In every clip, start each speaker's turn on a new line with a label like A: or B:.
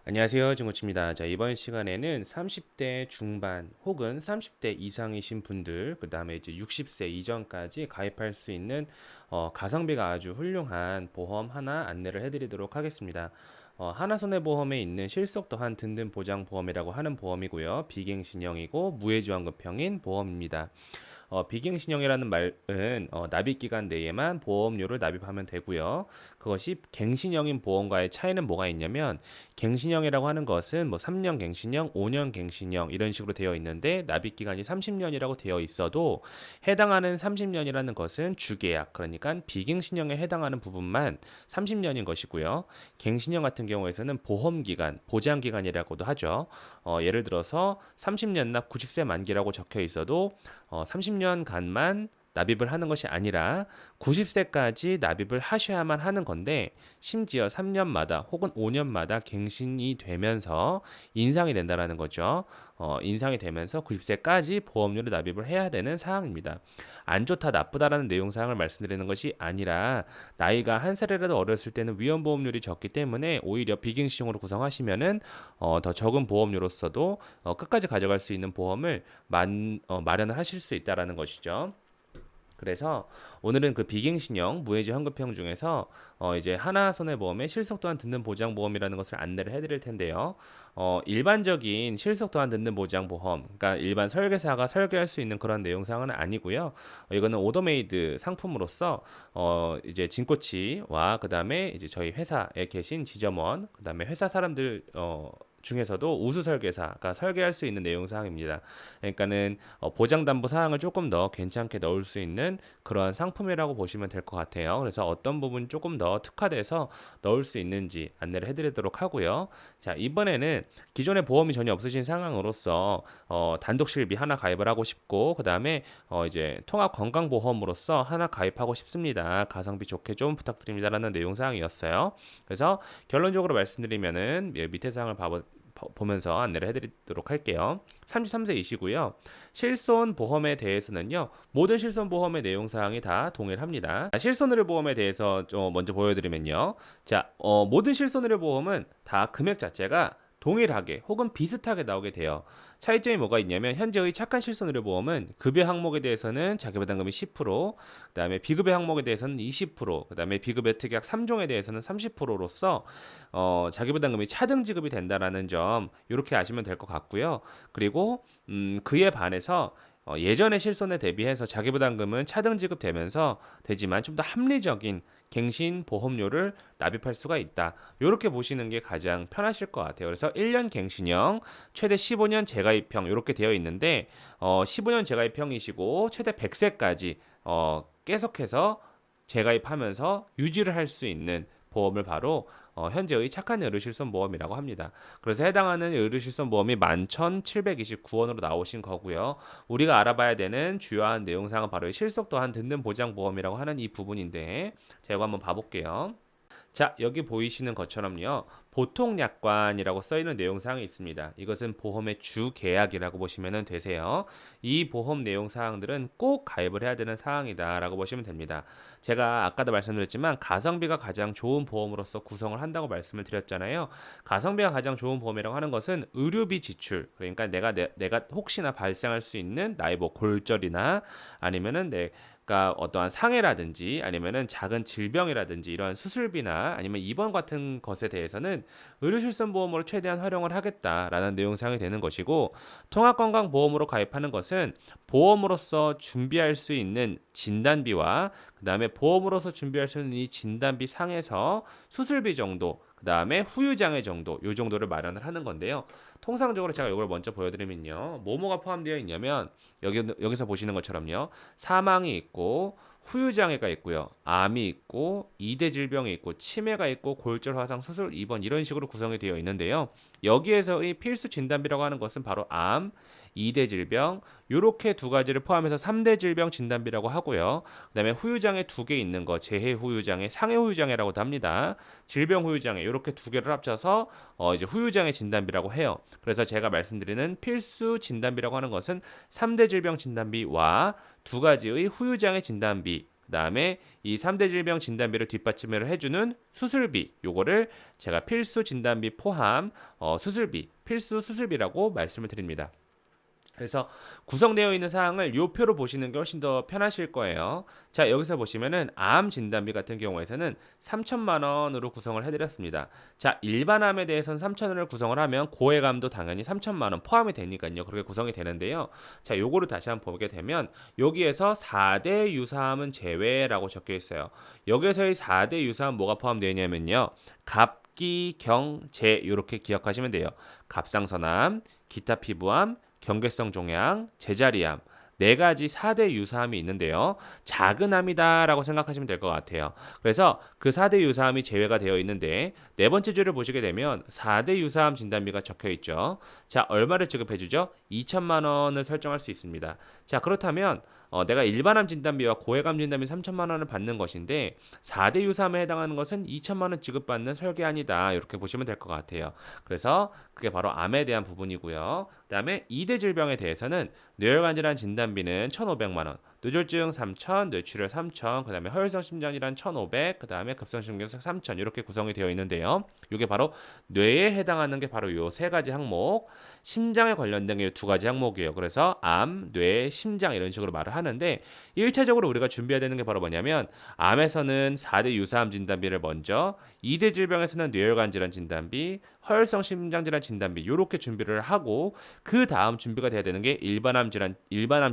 A: 안녕하세요, 진코치입니다. 자, 이번 시간에는 30대 중반 혹은 30대 이상이신 분들, 그 다음에 이제 60세 이전까지 가입할 수 있는 가성비가 아주 훌륭한 보험 하나 안내를 해드리도록 하겠습니다. 하나손해보험에 있는 실속 또한 든든 보장보험이라고 하는 보험이고요. 비갱신형이고 무해지원급형인 보험입니다. 비갱신형이라는 말은 납입 기간 내에만 보험료를 납입하면 되고요. 그것이 갱신형인 보험과의 차이는 뭐가 있냐면 갱신형이라고 하는 것은 뭐 3년 갱신형, 5년 갱신형 이런 식으로 되어 있는데 납입 기간이 30년이라고 되어 있어도 해당하는 30년이라는 것은 주계약, 그러니까 비갱신형에 해당하는 부분만 30년인 것이고요. 갱신형 같은 경우에서는 보험 기간, 보장 기간이라고도 하죠. 예를 들어서 30년 납 90세 만기라고 적혀 있어도 30년간만 납입을 하는 것이 아니라 90세까지 납입을 하셔야만 하는 건데, 심지어 3년마다 혹은 5년마다 갱신이 되면서 인상이 된다라는 거죠. 인상이 되면서 90세까지 보험료를 납입을 해야 되는 사항입니다. 안 좋다 나쁘다라는 내용 사항을 말씀드리는 것이 아니라 나이가 한 살이라도 어렸을 때는 위험 보험료율이 적기 때문에 오히려 비갱신형으로 구성하시면은 더 적은 보험료로서도 끝까지 가져갈 수 있는 보험을 마련을 하실 수 있다라는 것이죠. 그래서 오늘은 그 비갱신형 무해지 환급형 중에서 이제 하나손해보험의 실속 또한 듣는 보장보험이라는 것을 안내를 해드릴 텐데요. 일반적인 실속 또한 듣는 보장보험, 그러니까 일반 설계사가 설계할 수 있는 그런 내용사항은 아니고요. 이거는 오더메이드 상품으로서 이제 진코치와 그 다음에 이제 저희 회사에 계신 지점원, 그 다음에 회사 사람들 중에서도 우수 설계사가 설계할 수 있는 내용 사항입니다. 그러니까는 보장 담보 사항을 조금 더 괜찮게 넣을 수 있는 그러한 상품이라고 보시면 될 것 같아요. 그래서 어떤 부분 조금 더 특화돼서 넣을 수 있는지 안내를 해드리도록 하고요. 자, 이번에는 기존에 보험이 전혀 없으신 상황으로서 단독 실비 하나 가입을 하고 싶고, 그 다음에 이제 통합 건강보험으로서 하나 가입하고 싶습니다. 가성비 좋게 좀 부탁드립니다라는 내용 사항이었어요. 그래서 결론적으로 말씀드리면은 밑에 사항을 보면서 안내를 해드리도록 할게요. 33세이시고요. 실손 보험에 대해서는요, 모든 실손 보험의 내용 사항이 다 동일합니다. 실손의료 보험에 대해서 좀 먼저 보여드리면요. 자, 모든 실손의료 보험은 다 금액 자체가 동일하게 혹은 비슷하게 나오게 돼요. 차이점이 뭐가 있냐면 현재의 착한 실손의료보험은 급여 항목에 대해서는 자기부담금이 10%, 그다음에 비급여 항목에 대해서는 20%, 그다음에 비급여 특약 3종에 대해서는 30%로서 자기부담금이 차등 지급이 된다라는 점 이렇게 아시면 될 것 같고요. 그리고 그에 반해서 예전의 실손에 대비해서 자기부담금은 차등 지급되면서 되지만 좀 더 합리적인 갱신 보험료를 납입할 수가 있다. 이렇게 보시는 게 가장 편하실 것 같아요. 그래서 1년 갱신형, 최대 15년 재가입형 이렇게 되어 있는데 15년 재가입형이시고 최대 100세까지 계속해서 재가입하면서 유지를 할 수 있는 보험을 바로 현재의 착한 의료실손보험이라고 합니다. 그래서 해당하는 의료실손보험이 11,729원으로 나오신 거고요. 우리가 알아봐야 되는 주요한 내용사항은 바로 실속 또한 듣는 보장보험이라고 하는 이 부분인데, 제가 한번 봐볼게요. 자, 여기 보이시는 것처럼요. 보통약관이라고 써있는 내용사항이 있습니다. 이것은 보험의 주계약이라고 보시면 되세요. 이 보험 내용사항들은 꼭 가입을 해야 되는 사항이다라고 보시면 됩니다. 제가 아까도 말씀드렸지만 가성비가 가장 좋은 보험으로서 구성을 한다고 말씀을 드렸잖아요. 가성비가 가장 좋은 보험이라고 하는 것은 의료비 지출, 그러니까 내가 혹시나 발생할 수 있는 나의 뭐 골절이나 아니면은 그러니까 어떠한 상해라든지 아니면은 작은 질병이라든지 이러한 수술비나 아니면 입원 같은 것에 대해서는 의료실손보험으로 최대한 활용을 하겠다라는 내용사항이 되는 것이고, 통합건강보험으로 가입하는 것은 보험으로서 준비할 수 있는 진단비와 그 다음에 보험으로서 준비할 수 있는 이 진단비 상에서 수술비 정도, 그 다음에 후유장애 정도, 요 정도를 마련을 하는 건데요. 통상적으로 제가 이걸 먼저 보여드리면요, 뭐뭐가 포함되어 있냐면 여기서 보시는 것처럼요, 사망이 있고 후유장애가 있고요, 암이 있고 이대 질병이 있고 치매가 있고 골절 화상 수술 입원 이런 식으로 구성이 되어 있는데요. 여기에서의 필수 진단비라고 하는 것은 바로 암, 이대 질병 요렇게 두 가지를 포함해서 3대 질병 진단비라고 하고요. 그다음에 후유장애 두 개 있는 거 재해 후유장애, 상해 후유장애라고도 합니다. 질병 후유장애 요렇게 두 개를 합쳐서 이제 후유장애 진단비라고 해요. 그래서 제가 말씀드리는 필수 진단비라고 하는 것은 3대 질병 진단비와 두 가지의 후유장애 진단비, 그다음에 이 3대 질병 진단비를 뒷받침을 해주는 수술비, 요거를 제가 필수 진단비 포함 수술비, 필수 수술비라고 말씀을 드립니다. 그래서 구성되어 있는 사항을 요 표로 보시는 게 훨씬 더 편하실 거예요. 자, 여기서 보시면은 암 진단비 같은 경우에서는 3천만 원으로 구성을 해드렸습니다. 자, 일반암에 대해서는 3천 원을 구성을 하면 고액암도 당연히 3천만 원 포함이 되니까요. 그렇게 구성이 되는데요. 자, 요거를 다시 한번 보게 되면 여기에서 4대 유사암은 제외라고 적혀 있어요. 여기에서의 4대 유사암 뭐가 포함되어 있냐면요. 갑기, 경, 재 이렇게 기억하시면 돼요. 갑상선암, 기타 피부암, 경계성 종양, 제자리암 네 가지 4대 유사암이 있는데요. 작은 암이다라고 생각하시면 될 것 같아요. 그래서 그 4대 유사암이 제외가 되어 있는데 네 번째 줄을 보시게 되면 4대 유사암 진단비가 적혀 있죠. 자, 얼마를 지급해 주죠? 2천만 원을 설정할 수 있습니다. 자, 그렇다면 내가 일반암 진단비와 고액암 진단비 3천만 원을 받는 것인데 4대 유사암에 해당하는 것은 2천만 원 지급받는 설계안이다. 이렇게 보시면 될 것 같아요. 그래서 그게 바로 암에 대한 부분이고요. 그다음에 2대 질병에 대해서는 뇌혈관 질환 진단비는 1,500만 원, 뇌졸중 3,000, 뇌출혈 3,000, 그다음에 허혈성 심장질환 1,500, 그다음에 급성심경색 3,000 이렇게 구성이 되어 있는데요. 이게 바로 뇌에 해당하는 게 바로 요 세 가지 항목, 심장에 관련된 게 두 가지 항목이에요. 그래서 암, 뇌, 심장 이런 식으로 말을 하는데 1차적으로 우리가 준비해야 되는 게 바로 뭐냐면 암에서는 4대 유사암 진단비를 먼저, 2대 질병에서는 뇌혈관 질환 진단비, 허혈성 심장질환 진단비 이렇게 준비를 하고 그 다음 준비가 돼야 되는 게 일반암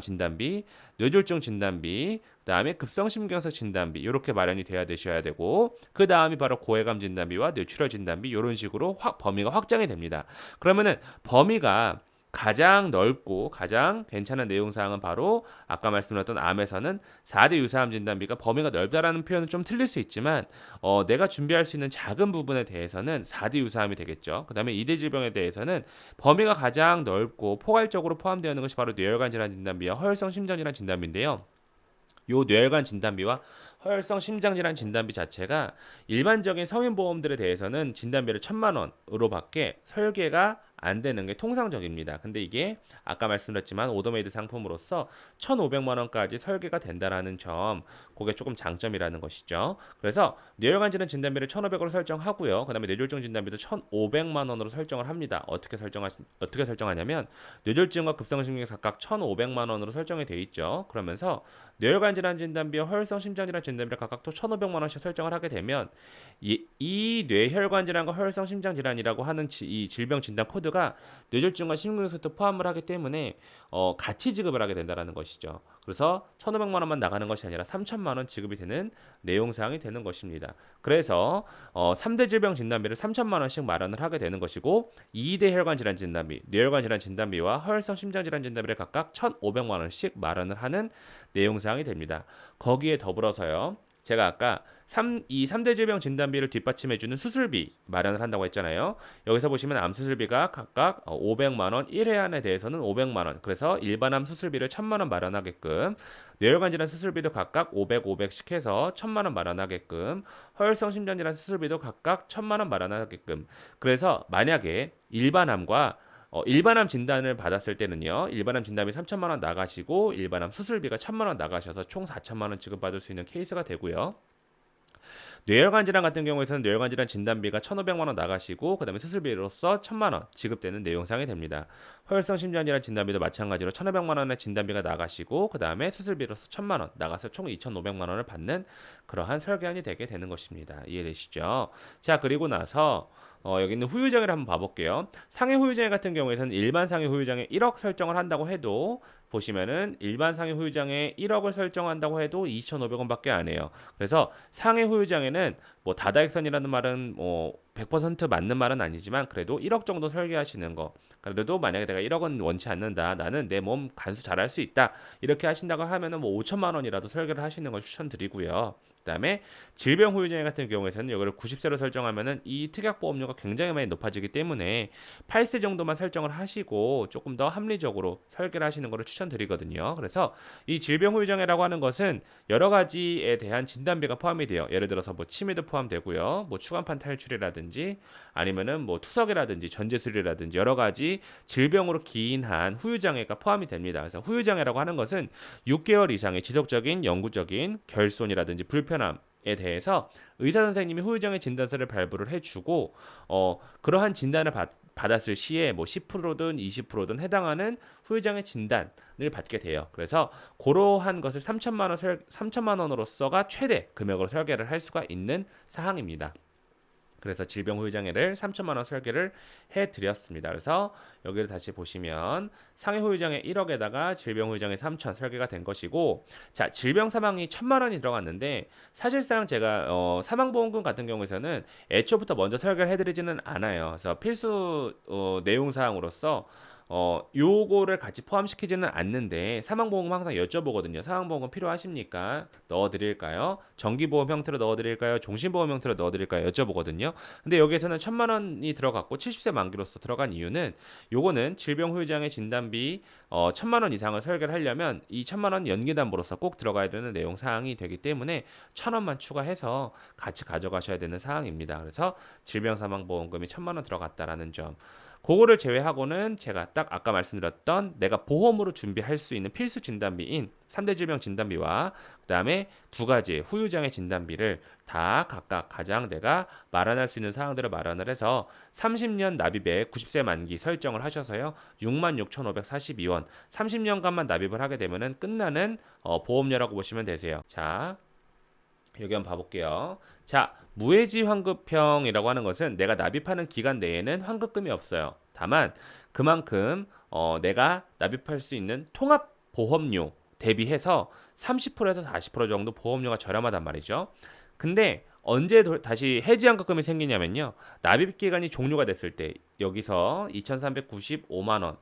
A: 진단비, 뇌졸중 진단비, 그다음에 급성심경색 진단비 이렇게 마련이 돼야 되셔야 되고 그 다음이 바로 고해감 진단비와 뇌출혈 진단비 이런 식으로 범위가 확장이 됩니다. 그러면은 범위가 가장 넓고 가장 괜찮은 내용 사항은 바로 아까 말씀드렸던 암에서는 4대 유사암 진단비가 범위가 넓다라는 표현은 좀 틀릴 수 있지만 내가 준비할 수 있는 작은 부분에 대해서는 4대 유사암이 되겠죠. 그다음에 2대 질병에 대해서는 범위가 가장 넓고 포괄적으로 포함되어 있는 것이 바로 뇌혈관 질환 진단비와 허혈성 심장질환 진단비인데요. 요 뇌혈관 진단비와 허혈성 심장질환 진단비 자체가 일반적인 성인보험들에 대해서는 진단비를 1,000만 원으로밖에 설계가 안 되는 게 통상적입니다. 근데 이게 아까 말씀드렸지만 오더메이드 상품으로서 1,500만 원까지 설계가 된다라는 점, 그게 조금 장점이라는 것이죠. 그래서 뇌혈관 질환 진단비를 1,500으로 설정하고요. 그다음에 뇌졸중 진단비도 1,500만 원으로 설정을 합니다. 어떻게 설정하냐면 뇌졸중과 급성심경색 각각 1,500만 원으로 설정이 돼 있죠. 그러면서 뇌혈관 질환 진단비와 허혈성 심장질환 진단비를 각각 또 1,500만 원씩 설정을 하게 되면 이 뇌혈관 질환과 허혈성 심장 질환이라고 하는 이 질병 진단 코드가 뇌졸중과 심근경색도 포함을 하기 때문에 같이 지급을 하게 된다는 것이죠. 그래서 1,500만 원만 나가는 것이 아니라 3천만 원 지급이 되는 내용 사항이 되는 것입니다. 그래서 3대 질병 진단비를 3천만 원씩 마련을 하게 되는 것이고 2대 혈관 질환 진단비, 뇌혈관 질환 진단비와 허혈성 심장 질환 진단비를 각각 1,500만 원씩 마련을 하는 내용 사항이 됩니다. 거기에 더불어서요. 제가 아까 이 3대 질병 진단비를 뒷받침해주는 수술비 마련을 한다고 했잖아요. 여기서 보시면 암 수술비가 각각 500만 원, 1회안에 대해서는 500만 원. 그래서 일반암 수술비를 1,000만 원 마련하게끔, 뇌혈관 질환 수술비도 각각 500, 500씩 해서 1,000만 원 마련하게끔, 허혈성 심장 질환 수술비도 각각 1,000만 원 마련하게끔. 그래서 만약에 일반암 진단을 받았을 때는요. 일반암 진단비 3천만 원 나가시고 일반암 수술비가 1,000만 원 나가셔서 총 4천만 원 지급받을 수 있는 케이스가 되고요. 뇌혈관 질환 같은 경우에서는 뇌혈관 질환 진단비가 1,500만 원 나가시고 그다음에 수술비로서 1,000만 원 지급되는 내용상이 됩니다. 허혈성 심장 질환 진단비도 마찬가지로 1,500만 원의 진단비가 나가시고 그다음에 수술비로서 1,000만 원 나가서 총 2,500만 원을 받는 그러한 설계안이 되게 되는 것입니다. 이해되시죠? 자, 그리고 나서 여기 있는 후유장애를 한번 봐볼게요. 상해 후유장애 같은 경우에는 일반 상해 후유장애 1억 설정을 한다고 해도 보시면은 일반 상해 후유장애 1억을 설정한다고 해도 2,500원밖에 안 해요. 그래서 상해 후유장애는 뭐 다다익선이라는 말은 뭐 100% 맞는 말은 아니지만 그래도 1억 정도 설계하시는 거. 그래도 만약에 내가 1억은 원치 않는다. 나는 내 몸 간수 잘할 수 있다. 이렇게 하신다고 하면은 뭐 5천만 원이라도 설계를 하시는 걸 추천드리고요. 그다음에 질병 후유장애 같은 경우에서는 이거를 90세로 설정하면은 이 특약보험료가 굉장히 많이 높아지기 때문에 8세 정도만 설정을 하시고 조금 더 합리적으로 설계를 하시는 것을 추천드리거든요. 그래서 이 질병 후유장애라고 하는 것은 여러 가지에 대한 진단비가 포함이 돼요. 예를 들어서 뭐 치매도 포함되고요. 뭐 추간판 탈출이라든지 아니면은 뭐 투석이라든지 전제술이라든지 여러 가지 질병으로 기인한 후유장애가 포함이 됩니다. 그래서 후유장애라고 하는 것은 6개월 이상의 지속적인 영구적인 결손이라든지 불편함에 대해서 의사 선생님이 후유장애 진단서를 발부를 해주고 그러한 진단을 받았을 시에 뭐 10%든 20%든 해당하는 후유장애 진단을 받게 돼요. 그래서 그러한 것을 3천만 원으로서가 최대 금액으로 설계를 할 수가 있는 사항입니다. 그래서 질병 후유장애를 3천만 원 설계를 해드렸습니다. 그래서 여기를 다시 보시면 상해 후유장애 1억에다가 질병 후유장애 3천 설계가 된 것이고, 자 질병 사망이 1천만 원이 들어갔는데 사실상 제가 사망보험금 같은 경우에서는 애초부터 먼저 설계를 해드리지는 않아요. 그래서 필수 내용 사항으로서 요거를 같이 포함시키지는 않는데 사망보험금 항상 여쭤보거든요. 사망보험금 필요하십니까? 넣어드릴까요? 정기보험 형태로 넣어드릴까요? 종신보험 형태로 넣어드릴까요? 여쭤보거든요. 근데 여기에서는 1천만 원이 들어갔고 70세 만기로서 들어간 이유는 요거는 질병 후유장애 진단비 1천만 원 이상을 설계를 하려면 이 1천만 원 연기담보로서 꼭 들어가야 되는 내용 사항이 되기 때문에 1,000원만 추가해서 같이 가져가셔야 되는 사항입니다. 그래서 질병사망보험금이 1천만 원 들어갔다라는 점. 그거를 제외하고는 제가 딱 아까 말씀드렸던 내가 보험으로 준비할 수 있는 필수 진단비인 3대 질병 진단비와 그다음에 두 가지 후유장애 진단비를 다 각각 가장 내가 마련할 수 있는 사항들을 마련을 해서 30년 납입에 90세 만기 설정을 하셔서요. 66,542원 30년간만 납입을 하게 되면은 끝나는 보험료라고 보시면 되세요. 자, 여기 한번 봐볼게요. 자, 무해지 환급형이라고 하는 것은 내가 납입하는 기간 내에는 환급금이 없어요. 다만 그만큼 내가 납입할 수 있는 통합 보험료 대비해서 30%에서 40% 정도 보험료가 저렴하단 말이죠. 근데 언제 다시 해지 환급금이 생기냐면요. 납입 기간이 종료가 됐을 때 여기서 2,395만 원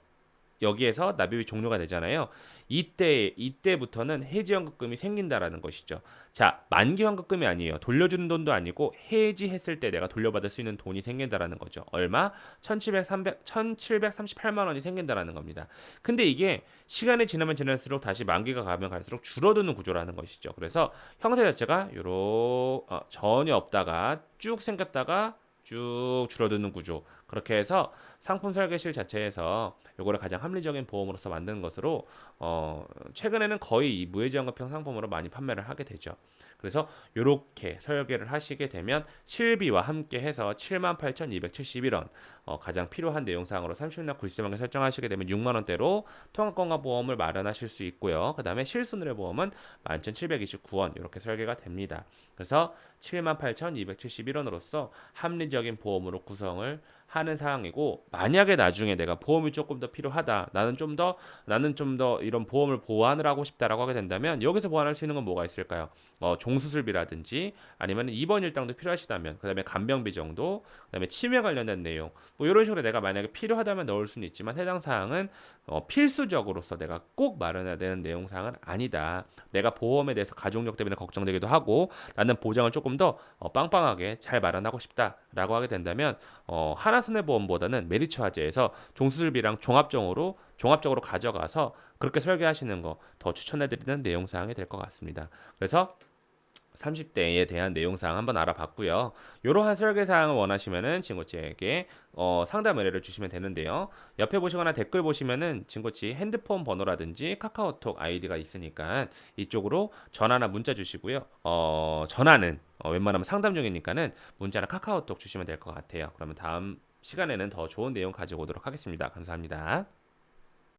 A: 여기에서 납입이 종료가 되잖아요. 이때부터는 해지 환급금이 생긴다라는 것이죠. 자, 만기 환급금이 아니에요. 돌려주는 돈도 아니고 해지했을 때 내가 돌려받을 수 있는 돈이 생긴다라는 거죠. 얼마? 1,738만 원이 생긴다라는 겁니다. 근데 이게 시간이 지나면 지날수록 다시 만기가 가면 갈수록 줄어드는 구조라는 것이죠. 그래서 형태 자체가 전혀 없다가 쭉 생겼다가 쭉 줄어드는 구조. 그렇게 해서 상품 설계실 자체에서 요거를 가장 합리적인 보험으로서 만드는 것으로 최근에는 거의 이 무해지환급형 상품으로 많이 판매를 하게 되죠. 그래서 이렇게 설계를 하시게 되면 실비와 함께 해서 78,271원 가장 필요한 내용사항으로 30년 90만개 설정하시게 되면 6만 원대로 통합건강보험을 마련하실 수 있고요. 그 다음에 실손의료보험은 11,729원 이렇게 설계가 됩니다. 그래서 78,271원으로서 합리적인 보험으로 구성을 하는 사항이고, 만약에 나중에 내가 보험이 조금 더 필요하다, 나는 좀 더 이런 보험을 보완을 하고 싶다라고 하게 된다면 여기서 보완할 수 있는 건 뭐가 있을까요? 종수술비라든지 아니면 입원 일당도 필요하시다면 그다음에 간병비 정도, 그다음에 치매 관련된 내용 뭐 이런 식으로 내가 만약에 필요하다면 넣을 수는 있지만 해당 사항은 필수적으로서 내가 꼭 마련해야 되는 내용 사항은 아니다. 내가 보험에 대해서 가족력 때문에 걱정되기도 하고 나는 보장을 조금 더 빵빵하게 잘 마련하고 싶다라고 하게 된다면 하나손해보험보다는 메리츠화재에서 종수술비랑 종합적으로 가져가서 그렇게 설계하시는 거 더 추천해드리는 내용 사항이 될 것 같습니다. 그래서 30대에 대한 내용사항 한번 알아봤고요. 이러한 설계사항을 원하시면은 친구치에게 상담 의뢰를 주시면 되는데요. 옆에 보시거나 댓글 보시면은 친구치 핸드폰 번호라든지 카카오톡 아이디가 있으니까 이쪽으로 전화나 문자 주시고요. 전화는 웬만하면 상담 중이니까는 문자나 카카오톡 주시면 될 것 같아요. 그러면 다음 시간에는 더 좋은 내용 가지고 오도록 하겠습니다. 감사합니다.